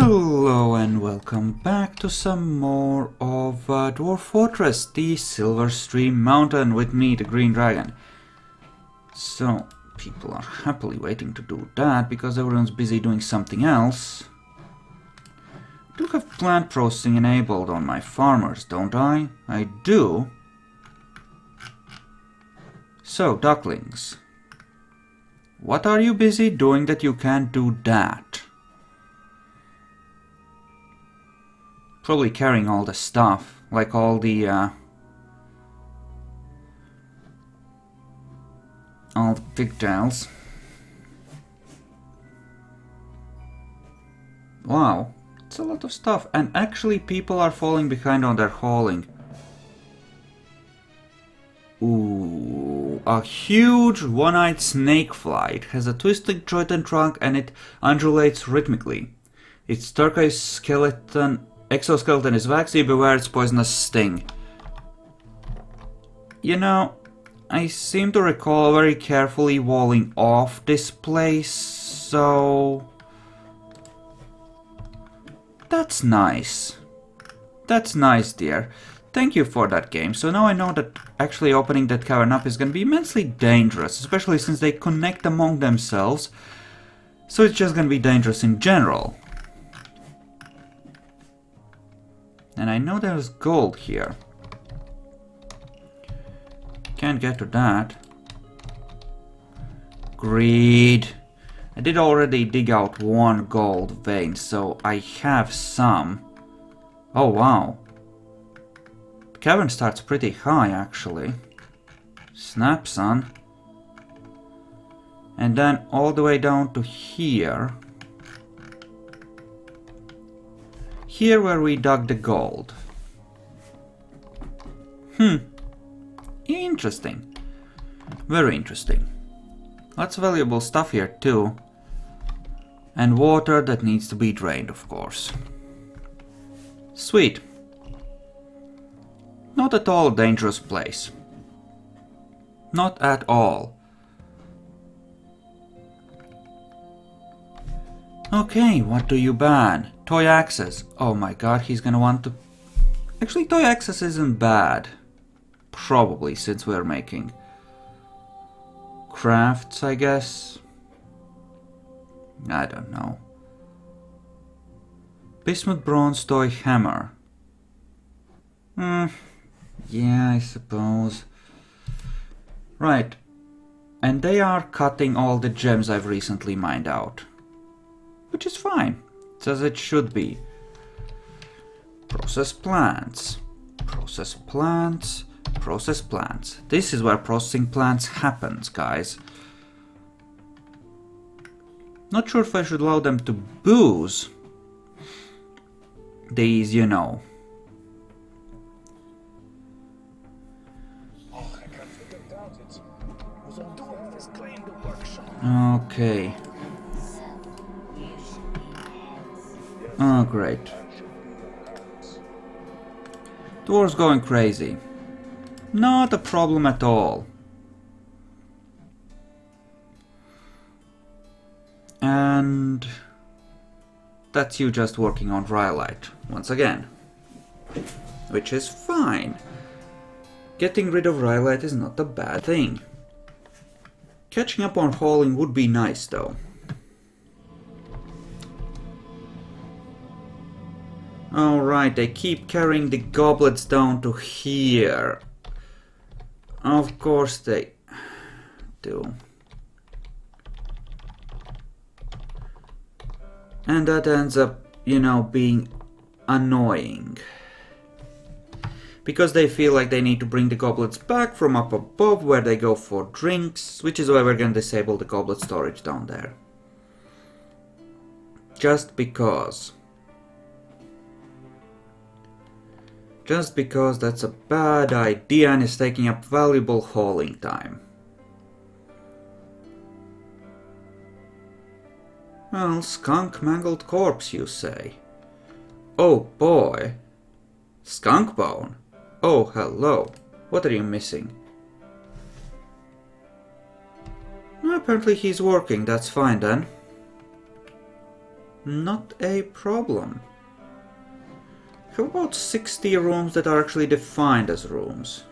Hello and welcome back to some more of Dwarf Fortress, the Silverstream mountain with me, the Green Dragon. So, people are happily waiting to do that because everyone's busy doing something else. I do have plant processing enabled on my farmers, don't I? I do. So, ducklings. What are you busy doing that you can't do that? Probably carrying all the stuff, like all the pigtails. Wow, it's a lot of stuff, and actually people are falling behind on their hauling. Ooh, a huge one-eyed snakefly. It has a twisted jointed trunk and it undulates rhythmically. Its turquoise exoskeleton is waxy, beware its poisonous sting. You know, I seem to recall very carefully walling off this place, so... That's nice. That's nice, dear. Thank you for that game. So now I know that actually opening that cavern up is going to be immensely dangerous, especially since they connect among themselves. So it's just going to be dangerous in general. And I know there's gold here. Can't get to that. Greed. I did already dig out one gold vein, so I have some. Oh wow. The cavern starts pretty high actually. Snap, son. And then all the way down to here. Here where we dug the gold. Interesting. Very interesting. Lots of valuable stuff here too. And water that needs to be drained, of course. Sweet. Not at all a dangerous place. Not at all. Okay, what do you ban? Toy axes. Oh my god, he's gonna want to... Actually, toy axes isn't bad. Probably, since we're making crafts, I guess. I don't know. Bismuth bronze toy hammer. Yeah, I suppose. Right. And they are cutting all the gems I've recently mined out. Which is fine. It's as it should be. Process plants. Process plants. Process plants. This is where processing plants happens, guys. Not sure if I should allow them to booze these, you know. Okay. Oh, great. Dwarf's going crazy. Not a problem at all. And that's you just working on Rhyolite once again. Which is fine. Getting rid of Rhyolite is not a bad thing. Catching up on hauling would be nice though. Alright, they keep carrying the goblets down to here. Of course they do. And that ends up, you know, being annoying. Because they feel like they need to bring the goblets back from up above where they go for drinks, which is why we're gonna disable the goblet storage down there. Just because. Just because that's a bad idea and is taking up valuable hauling time. Well, skunk mangled corpse, you say? Oh boy. Skunk bone? Oh, hello. What are you missing? Apparently he's working, that's fine then. Not a problem. How about 60 rooms that are actually defined as rooms?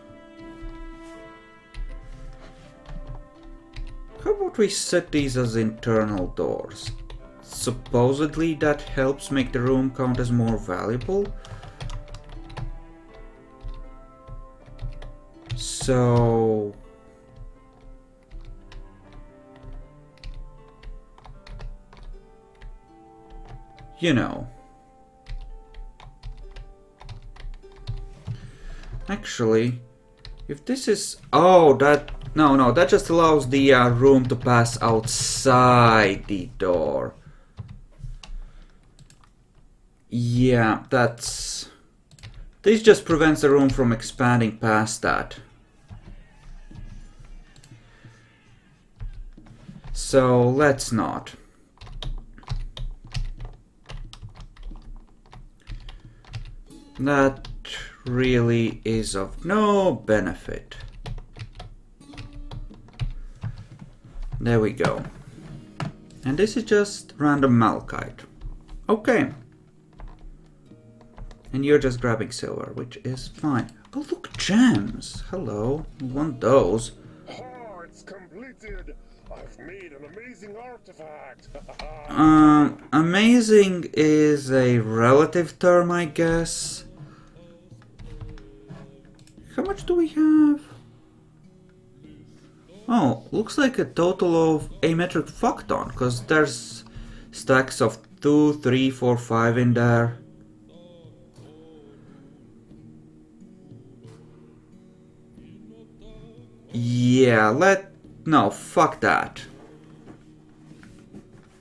How about we set these as internal doors? Supposedly that helps make the room count as more valuable. So... you know. Actually, if this is... oh, that... no, that just allows the room to pass outside the door. Yeah, that's... this just prevents the room from expanding past that. So, let's not. That really is of no benefit. There we go. And this is just random malachite. Okay. And you're just grabbing silver, which is fine. Oh look, gems! Hello, we want those. Oh, it's completed! I've made an amazing artifact! Amazing is a relative term, I guess. How much do we have? Oh, looks like a total of a metric fuckton, because there's stacks of 2, 3, 4, 5 in there. Yeah, no, fuck that.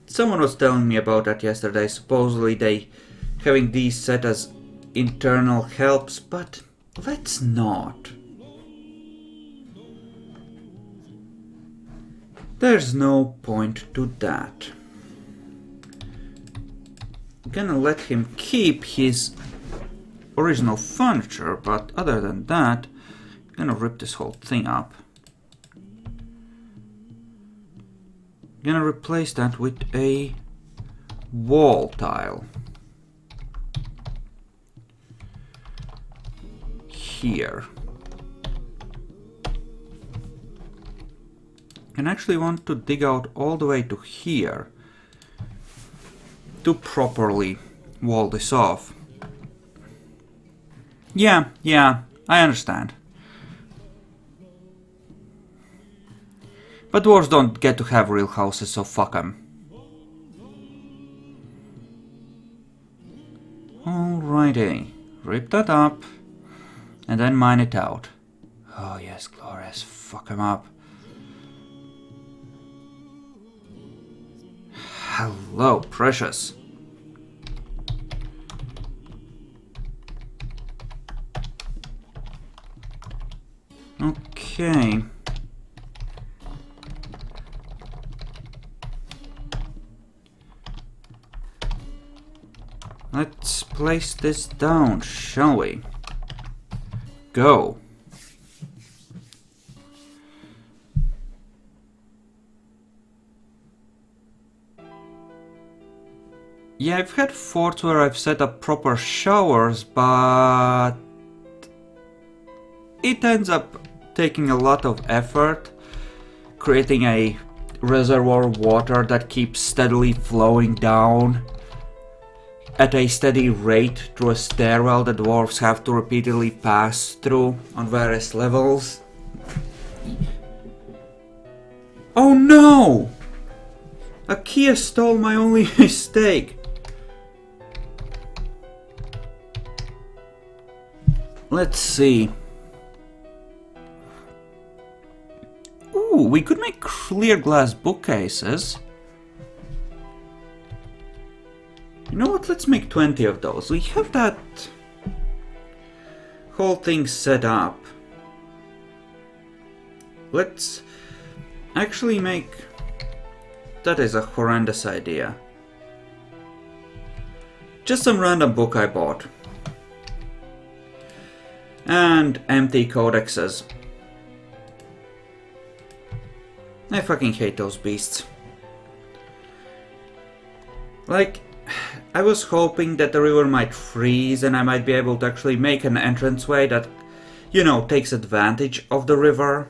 Someone was telling me about that yesterday. Supposedly having these set as internal helps, but let's not. There's no point to that. I'm gonna let him keep his original furniture, but other than that, I'm gonna rip this whole thing up. I'm gonna replace that with a wall tile. Here. And actually want to dig out all the way to here to properly wall this off. Yeah, I understand. But dwarves don't get to have real houses, so fuck 'em. Alrighty, rip that up and then mine it out. Oh yes, glorious, fuck 'em up. Hello, precious. Okay. Let's place this down, shall we? Go. Yeah, I've had forts where I've set up proper showers, but it ends up taking a lot of effort, creating a reservoir of water that keeps steadily flowing down at a steady rate through a stairwell that dwarves have to repeatedly pass through on various levels. Oh no! Akia stole my only mistake. Let's see. Ooh, we could make clear glass bookcases. You know what, let's make 20 of those. We have that whole thing set up. Let's actually make... that is a horrendous idea. Just some random book I bought. And empty codexes. I fucking hate those beasts. Like, I was hoping that the river might freeze and I might be able to actually make an entranceway that, you know, takes advantage of the river.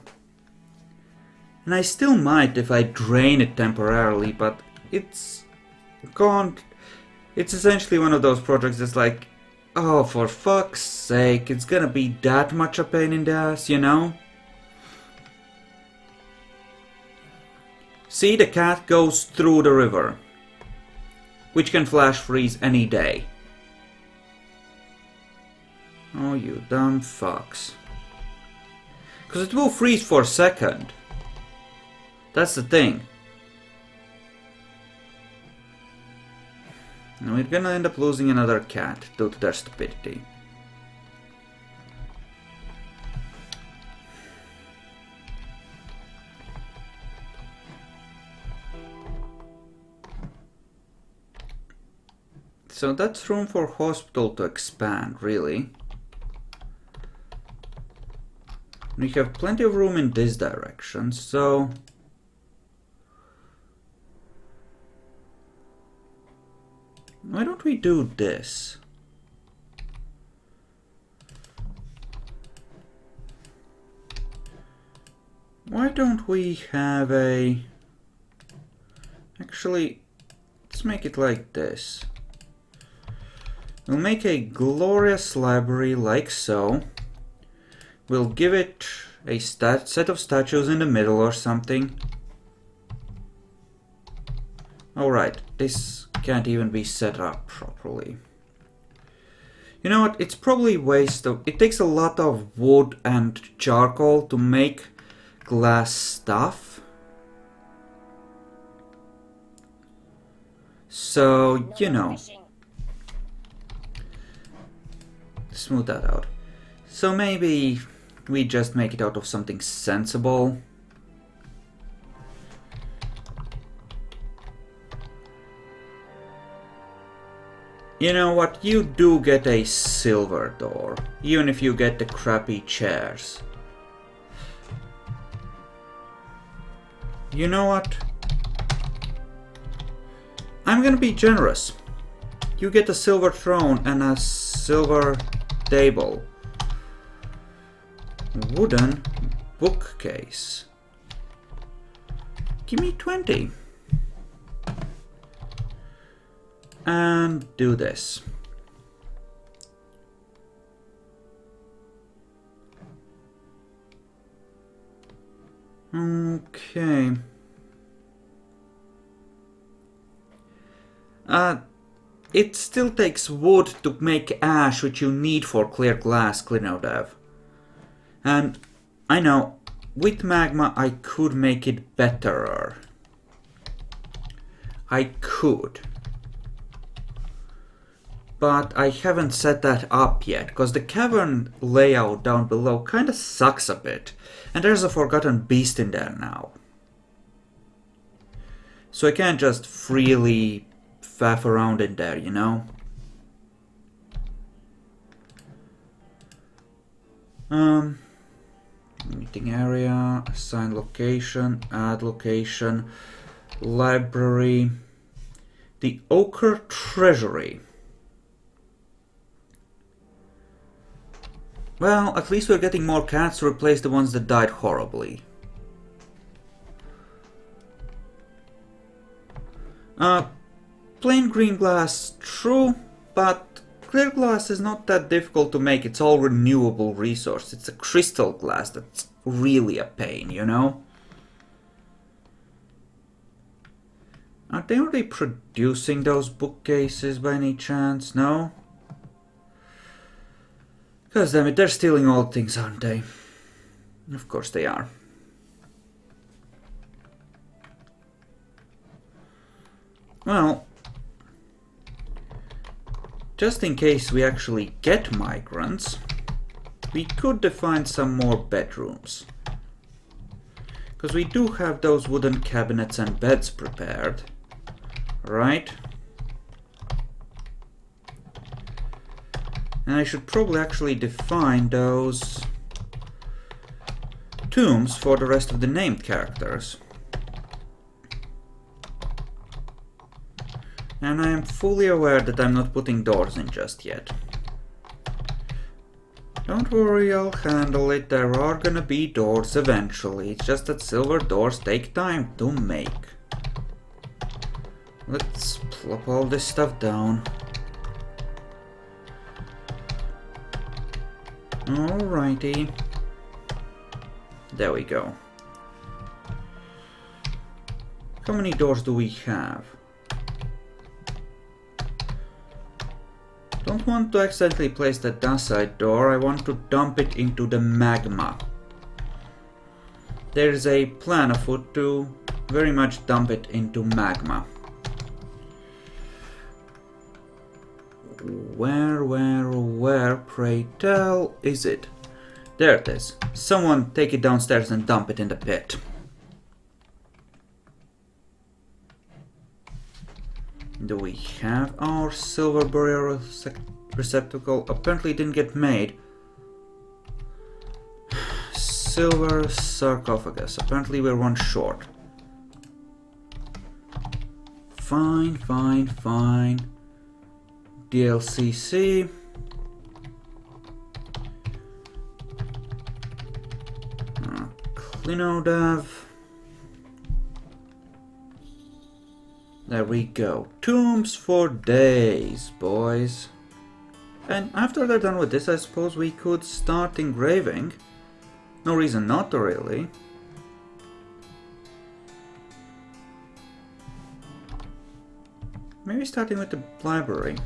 And I still might if I drain it temporarily, but it's gone. It's essentially one of those projects that's like, oh, for fuck's sake, it's gonna be that much a pain in the ass, you know? See, the cat goes through the river, which can flash freeze any day. Oh, you dumb fucks. Because it will freeze for a second. That's the thing. And we're gonna end up losing another cat due to their stupidity. So that's room for hospital to expand, really. We have plenty of room in this direction, so... why don't we do this? Why don't we have a... actually, let's make it like this. We'll make a glorious library like so. We'll give it a set of statues in the middle or something. Alright, this can't even be set up properly. You know what, it's probably waste of... it takes a lot of wood and charcoal to make glass stuff. So, you know. Smooth that out. So maybe we just make it out of something sensible. You know what, you do get a silver door, even if you get the crappy chairs. You know what? I'm gonna be generous. You get a silver throne and a silver table. Wooden bookcase. Give me 20. And do this. Okay. It still takes wood to make ash, which you need for clear glass, clear dev. And I know, with magma I could make it betterer. I could. But I haven't set that up yet, because the cavern layout down below kinda sucks a bit. And there's a forgotten beast in there now. So I can't just freely faff around in there, you know? Meeting area, assign location, add location, library, the Ochre Treasury. Well, at least we're getting more cats to replace the ones that died horribly. Plain green glass, true, but clear glass is not that difficult to make. It's all renewable resource. It's a crystal glass that's really a pain, you know? Are they already producing those bookcases by any chance? No? Because damn it, they're stealing all things, aren't they? Of course they are. Well, just in case we actually get migrants, we could define some more bedrooms. Because we do have those wooden cabinets and beds prepared, right? And I should probably actually define those tombs for the rest of the named characters. And I am fully aware that I'm not putting doors in just yet. Don't worry, I'll handle it. There are gonna be doors eventually. It's just that silver doors take time to make. Let's plop all this stuff down. Alrighty. There we go. How many doors do we have? Don't want to accidentally place the dacite door, I want to dump it into the magma. There's a plan afoot to very much dump it into magma. Where, pray tell, is it? There it is. Someone take it downstairs and dump it in the pit. Do we have our silver burial receptacle? Apparently it didn't get made. Silver sarcophagus. Apparently we're one short. Fine. DLCC. Clinodav. There we go. Tombs for days, boys. And after they're done with this, I suppose we could start engraving. No reason not to, really. Maybe starting with the library.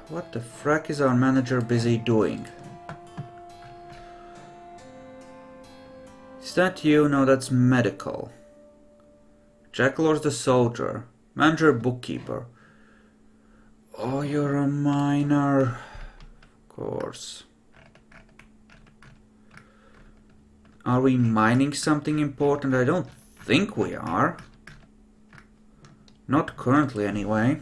What the frack is our manager busy doing? Is that you? No, that's medical. Jackalor's the soldier. Manager bookkeeper. Oh, you're a miner. Of course. Are we mining something important? I don't think we are. Not currently, anyway.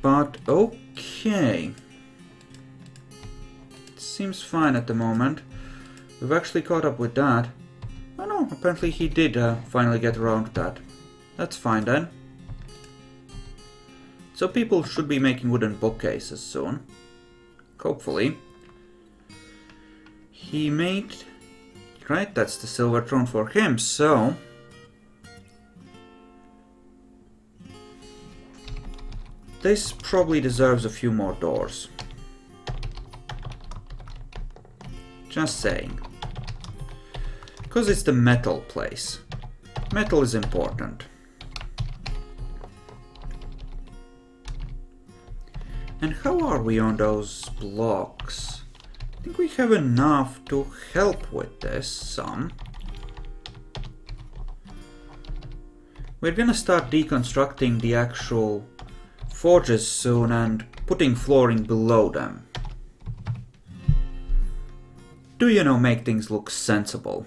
But okay. Seems fine at the moment. We've actually caught up with that. Oh no, apparently he did finally get around to that. That's fine then. So people should be making wooden bookcases soon. Hopefully. He made... Right, that's the silver throne for him, so... This probably deserves a few more doors. Just saying. Because it's the metal place. Metal is important. And how are we on those blocks? I think we have enough to help with this some. We're gonna start deconstructing the actual forges soon and putting flooring below them. Do you know, make things look sensible.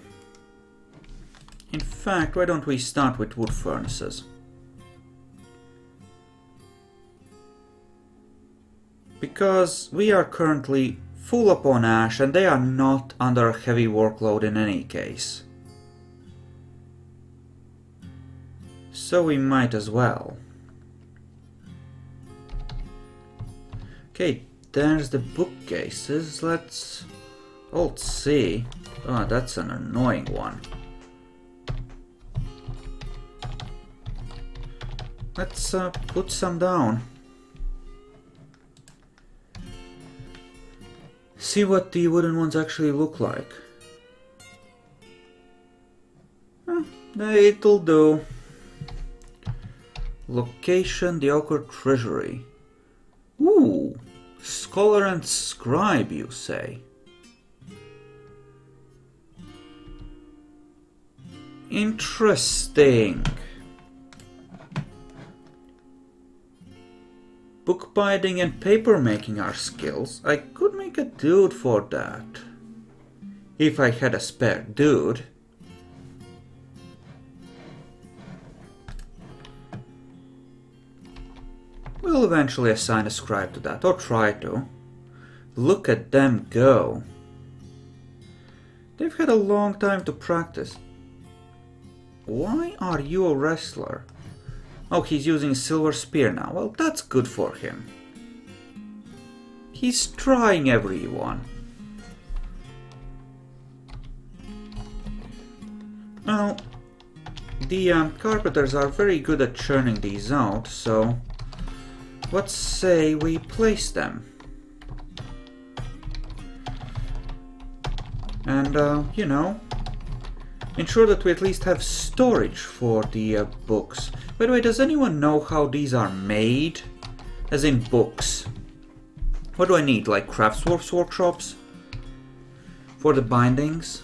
In fact, why don't we start with wood furnaces? Because we are currently full up on ash and they are not under a heavy workload in any case. So we might as well. Okay, there's the bookcases. Let's Alt-C. Oh, that's an annoying one. Let's put some down. See what the wooden ones actually look like. It'll do. Location, the Awkward Treasury. Ooh, scholar and scribe, you say? Interesting. Bookbinding and paper making are skills. I could make a dude for that. If I had a spare dude. We'll eventually assign a scribe to that, or try to. Look at them go. They've had a long time to practice. Why are you a wrestler? Oh, he's using a silver spear now. Well, that's good for him. He's trying everyone. Well, the carpenters are very good at churning these out, so let's say we place them. And, you know, ensure that we at least have storage for the books. By the way, does anyone know how these are made? As in books. What do I need? Like craftsworks workshops? For the bindings?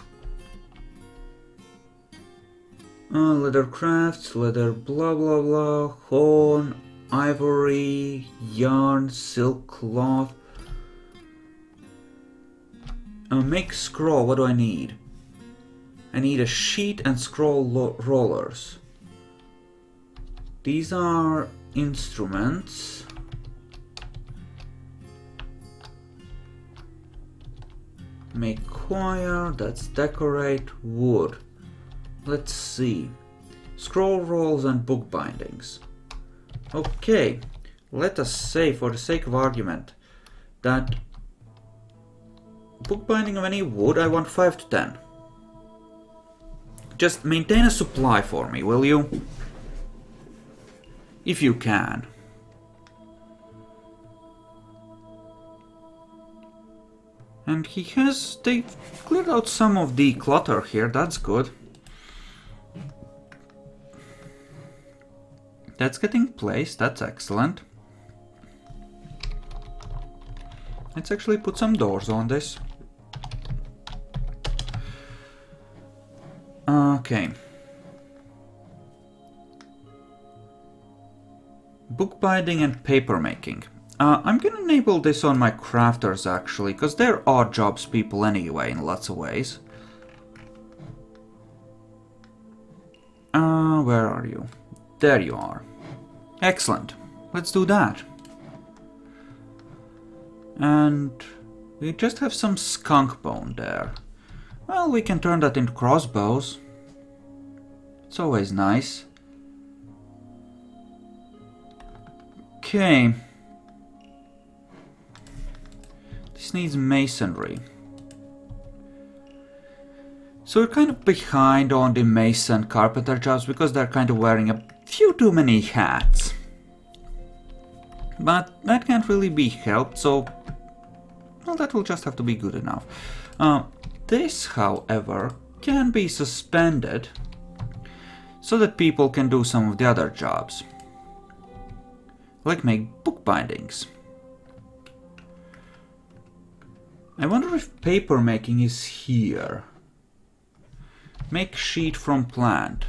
Leather crafts, leather blah blah blah, horn, ivory, yarn, silk cloth. Make scroll, what do I need? I need a sheet and scroll rollers. These are instruments. Make choir, that's decorate, wood. Let's see. Scroll rolls and book bindings. Okay, let us say, for the sake of argument, that book binding of any wood I want 5 to 10. Just maintain a supply for me, will you? If you can. And they've cleared out some of the clutter here, that's good. That's getting placed, that's excellent. Let's actually put some doors on this. Okay. Bookbinding and paper making. I'm gonna enable this on my crafters actually, because they're odd jobs people anyway in lots of ways. Where are you? There you are. Excellent. Let's do that. And we just have some skunk bone there. Well, we can turn that into crossbows. It's always nice. Okay. This needs masonry. So we're kind of behind on the mason carpenter jobs because they're kind of wearing a few too many hats. But that can't really be helped, so well, that will just have to be good enough. This, however, can be suspended so that people can do some of the other jobs. Like make book bindings. I wonder if paper making is here. Make sheet from plant.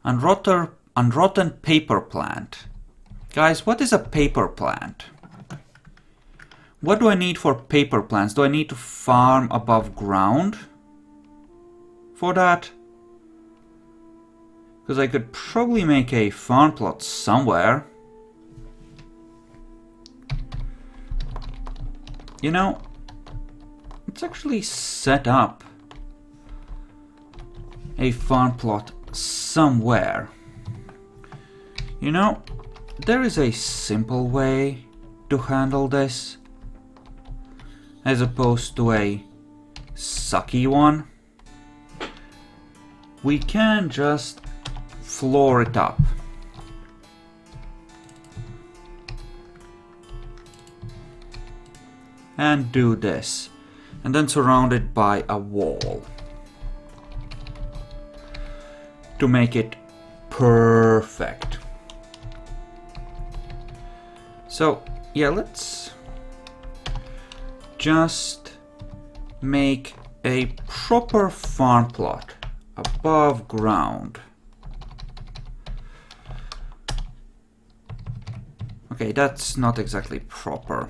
Unrotten paper plant. Guys, what is a paper plant? What do I need for paper plants? Do I need to farm above ground for that? Because I could probably make a farm plot somewhere. You know, let's actually set up a farm plot somewhere. You know, there is a simple way to handle this, as opposed to a sucky one. We can just floor it up. And do this. And then surround it by a wall. To make it perfect. So, yeah, let's just make a proper farm plot above ground. Okay, that's not exactly proper.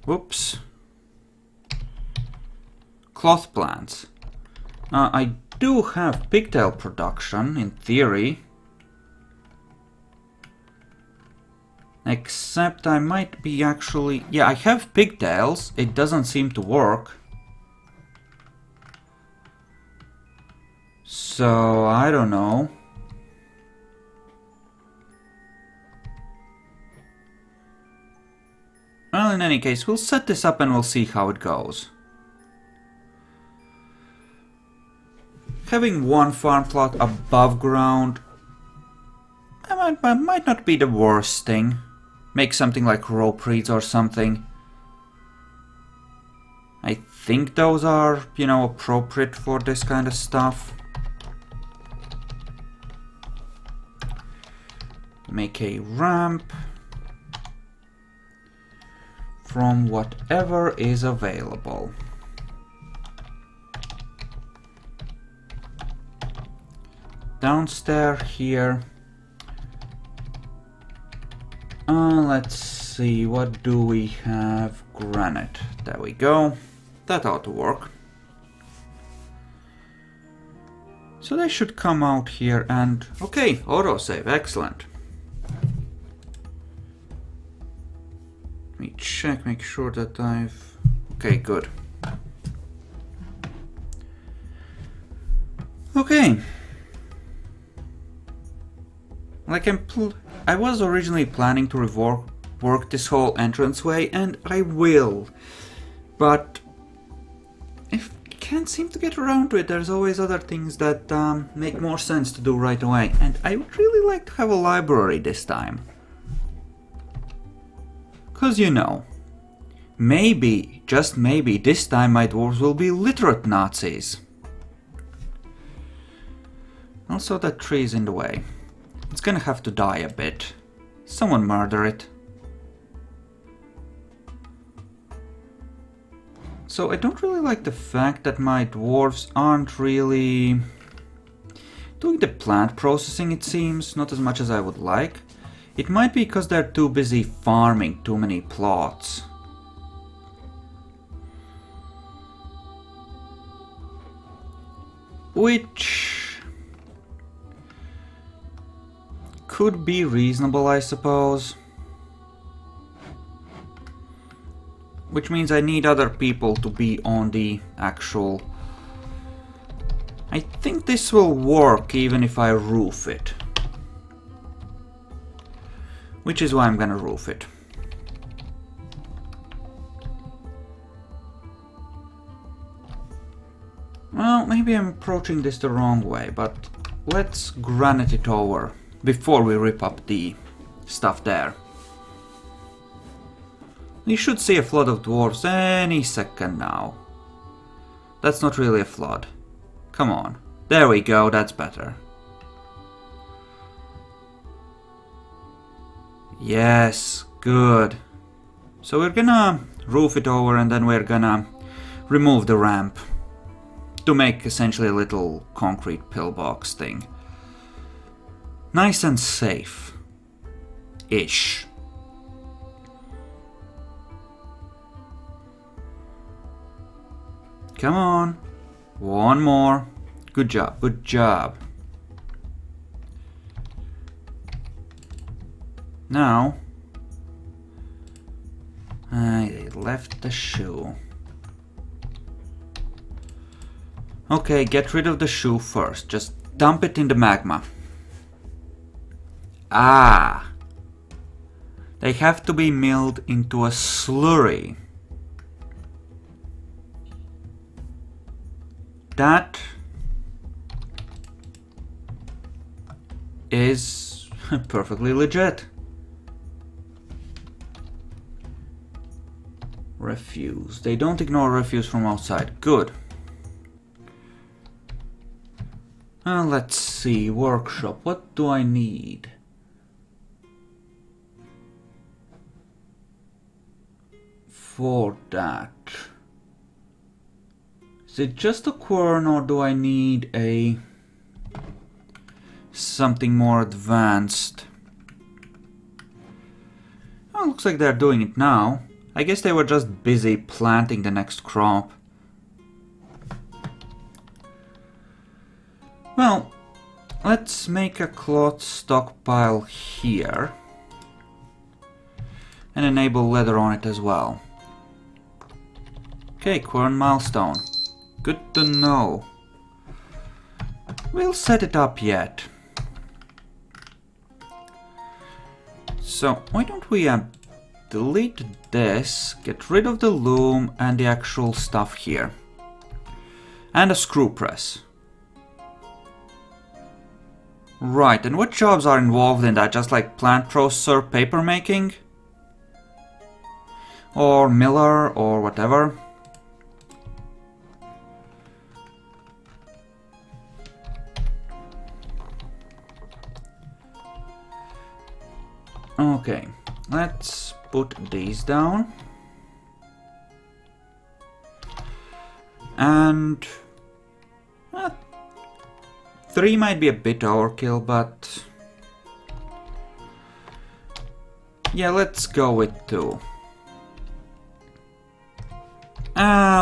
Whoops. Cloth plants. I do have pigtail production, in theory. Except I might be actually... Yeah, I have pigtails. It doesn't seem to work. So, I don't know. Well, in any case, we'll set this up and we'll see how it goes. Having one farm plot above ground might not be the worst thing. Make something like rope reeds or something. I think those are, you know, appropriate for this kind of stuff. Make a ramp from whatever is available. Downstairs here. Let's see, what do we have? Granite. There we go. That ought to work. So they should come out here and... Okay, autosave, excellent. Let me check, make sure that I've... Okay, good. Okay. Like I was originally planning to rework this whole entranceway, and I will. But I can't seem to get around to it. There's always other things that make more sense to do right away. And I would really like to have a library this time. 'Cause you know, maybe, just maybe, this time my dwarves will be literate Nazis. Also, that tree is in the way. It's gonna have to die a bit. Someone murder it. So I don't really like the fact that my dwarves aren't really doing the plant processing, it seems, not as much as I would like. It might be because they're too busy farming too many plots. Which could be reasonable, I suppose. Which means I need other people to be on the actual... I think this will work even if I roof it. Which is why I'm gonna roof it. Well, maybe I'm approaching this the wrong way, but let's granite it over before we rip up the stuff there. You should see a flood of dwarves any second now. That's not really a flood. Come on. There we go, that's better. Yes, good. So we're gonna roof it over and then we're gonna remove the ramp to make essentially a little concrete pillbox thing. Nice and safe. Ish. Come on. One more. Good job, good job. Now, I left the shoe. Okay, get rid of the shoe first. Just dump it in the magma. Ah! They have to be milled into a slurry. That is perfectly legit. Refuse. They don't ignore refuse from outside. Good. Let's see. Workshop. What do I need? For that. Is it just a quern or do I need a something more advanced? Oh, looks like they're doing it now. I guess they were just busy planting the next crop. Well, let's make a cloth stockpile here. and enable leather on it as well. Okay, Quern milestone. Good to know. We'll set it up yet. So, why don't we delete this, get rid of the loom and the actual stuff here. And a screw press. Right, and what jobs are involved in that? Just like plant processor, paper making? Or miller, or whatever? Okay, let's put these down. And 3 might be a bit overkill, but yeah, let's go with 2.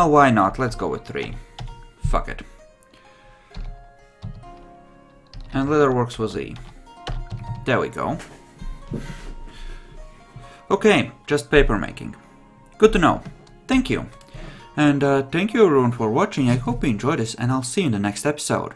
Why not? Let's go with 3. Fuck it. And Leatherworks was E. There we go. Okay, just paper making. Good to know. Thank you. And thank you everyone for watching. I hope you enjoyed this, and I'll see you in the next episode.